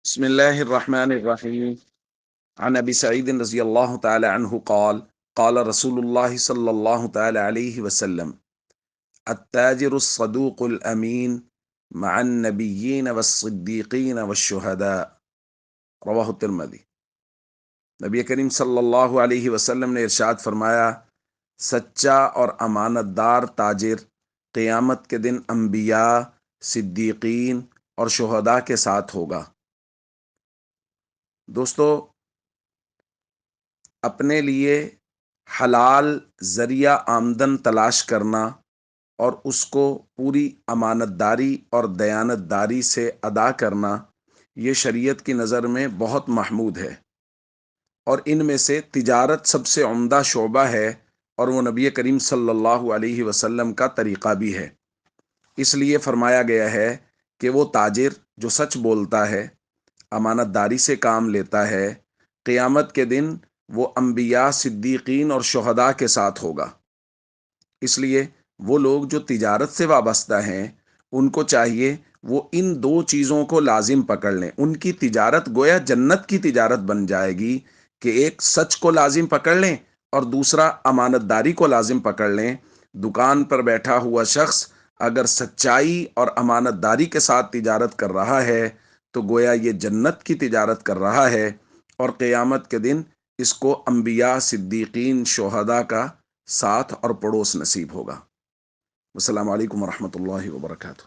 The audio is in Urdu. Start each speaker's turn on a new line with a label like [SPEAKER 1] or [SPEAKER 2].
[SPEAKER 1] بسم الله الرحمن الرحيم. عن أبي سعيد رضي الله تعالى عنه قال قال رسول الله صلى الله تعالى عليه وسلم: التاجر الصدوق الأمين مع النبيين والصديقين والشهداء. رواہ الترمذی۔ نبی کریم صلی اللہ علیہ وسلم نے ارشاد فرمایا، سچا اور امانت دار تاجر قیامت کے دن انبیاء، صدیقین اور شہداء کے ساتھ ہوگا۔ دوستو، اپنے لیے حلال ذریعہ آمدن تلاش کرنا اور اس کو پوری امانت داری اور دیانت داری سے ادا کرنا، یہ شریعت کی نظر میں بہت محمود ہے، اور ان میں سے تجارت سب سے عمدہ شعبہ ہے، اور وہ نبی کریم صلی اللہ علیہ وسلم کا طریقہ بھی ہے۔ اس لیے فرمایا گیا ہے کہ وہ تاجر جو سچ بولتا ہے، امانت داری سے کام لیتا ہے، قیامت کے دن وہ انبیاء، صدیقین اور شہداء کے ساتھ ہوگا۔ اس لیے وہ لوگ جو تجارت سے وابستہ ہیں، ان کو چاہیے وہ ان دو چیزوں کو لازم پکڑ لیں۔ ان کی تجارت گویا جنت کی تجارت بن جائے گی کہ ایک سچ کو لازم پکڑ لیں اور دوسرا امانت داری کو لازم پکڑ لیں۔ دکان پر بیٹھا ہوا شخص اگر سچائی اور امانت داری کے ساتھ تجارت کر رہا ہے تو گویا یہ جنت کی تجارت کر رہا ہے، اور قیامت کے دن اس کو انبیاء، صدیقین، شہداء کا ساتھ اور پڑوس نصیب ہوگا۔ السلام علیکم ورحمۃ اللہ وبرکاتہ۔